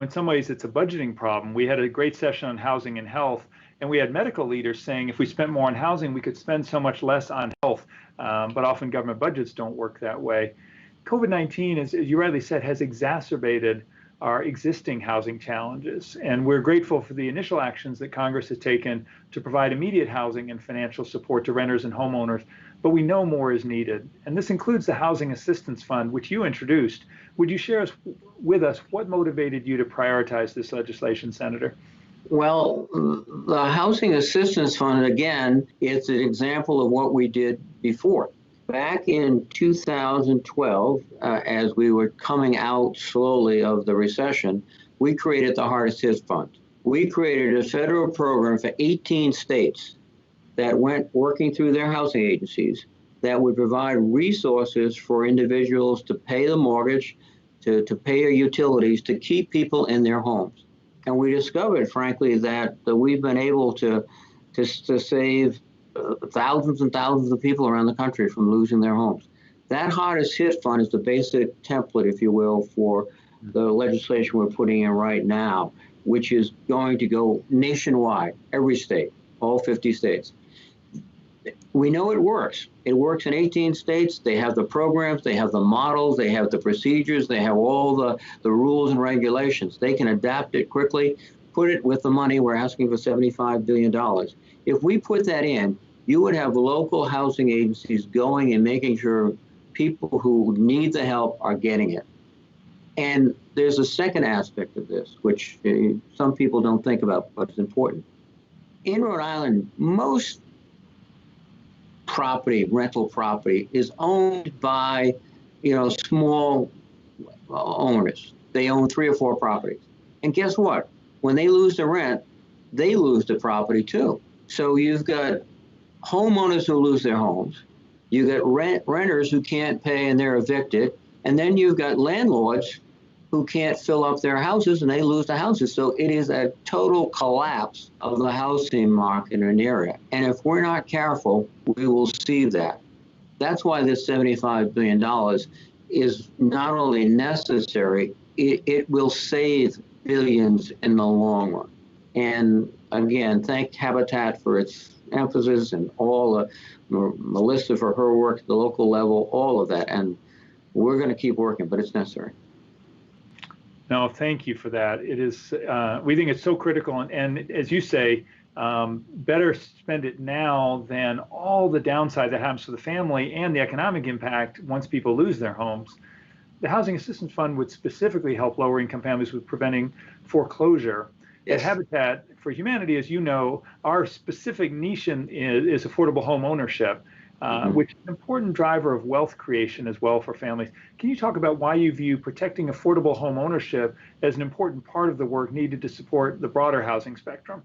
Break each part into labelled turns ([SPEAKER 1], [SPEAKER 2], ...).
[SPEAKER 1] In some ways, it's a budgeting problem. We had a great session on housing and health, and we had medical leaders saying if we spent more on housing, we could spend so much less on health. But often government budgets don't work that way. COVID-19, as you rightly said, has exacerbated our existing housing challenges. And we're grateful for the initial actions that Congress has taken to provide immediate housing and financial support to renters and homeowners. But we know more is needed. And this includes the Housing Assistance Fund, which you introduced. Would you share with us what motivated you to prioritize this legislation, Senator?
[SPEAKER 2] Well, the Housing Assistance Fund, again, it's an example of what we did before. Back in 2012, as we were coming out slowly of the recession, we created the Hardest Hit Fund. We created a federal program for 18 states that went working through their housing agencies that would provide resources for individuals to pay the mortgage, to pay their utilities, to keep people in their homes. And we discovered, frankly, that we've been able to save thousands and thousands of people around the country from losing their homes. That Hardest Hit Fund is the basic template, if you will, for the legislation we're putting in right now, which is going to go nationwide, every state, all 50 states. We know it works. It works in 18 states. They have the programs, they have the models, they have the procedures, they have all the rules and regulations. They can adapt it quickly, put it with the money. We're asking for $75 billion. If we put that in, you would have local housing agencies going and making sure people who need the help are getting it. And there's a second aspect of this, which some people don't think about, but it's important. In Rhode Island, most property, rental property, is owned by, small owners. They own 3 or 4 properties. And guess what? When they lose the rent, they lose the property too. So you've got homeowners who lose their homes, you've got renters who can't pay and they're evicted, and then you've got landlords who can't fill up their houses and they lose the houses. So it is a total collapse of the housing market in an area. And if we're not careful, we will see that. That's why this $75 billion is not only necessary, it will save billions in the long run. And again, thank Habitat for its emphasis and all Melissa for her work at the local level, all of that. And we're going to keep working, but it's necessary.
[SPEAKER 1] No, thank you for that. It is, we think it's so critical. And as you say, better spend it now than all the downside that happens to the family and the economic impact once people lose their homes. The Housing Assistance Fund would specifically help lower income families with preventing foreclosure. Yes. At Habitat for Humanity, as you know, our specific niche is affordable home ownership, which is an important driver of wealth creation as well for families. Can you talk about why you view protecting affordable home ownership as an important part of the work needed to support the broader housing spectrum?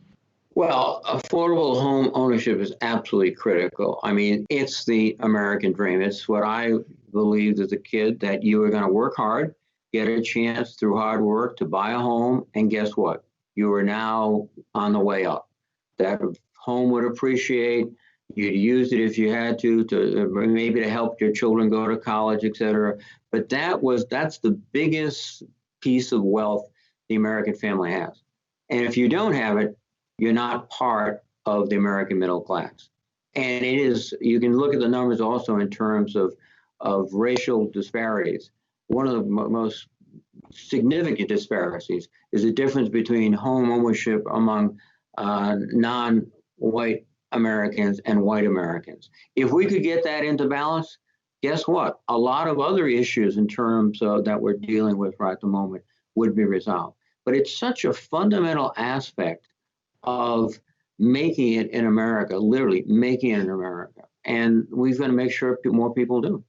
[SPEAKER 2] Well, affordable home ownership is absolutely critical. I mean, it's the American dream. It's what I believed as a kid, that you were going to work hard, get a chance through hard work to buy a home, and guess what? You are now on the way up. That home would appreciate. You'd use it if you had to maybe to help your children go to college, et cetera. But that's the biggest piece of wealth the American family has. And if you don't have it, you're not part of the American middle class. And it is, you can look at the numbers also in terms of racial disparities. One of the most significant disparities is the difference between home ownership among non-white Americans and white Americans. If we could get that into balance, guess what? A lot of other issues in terms of that we're dealing with right at the moment would be resolved. But it's such a fundamental aspect of making it in America, literally making it in America. And we've got to make sure more people do.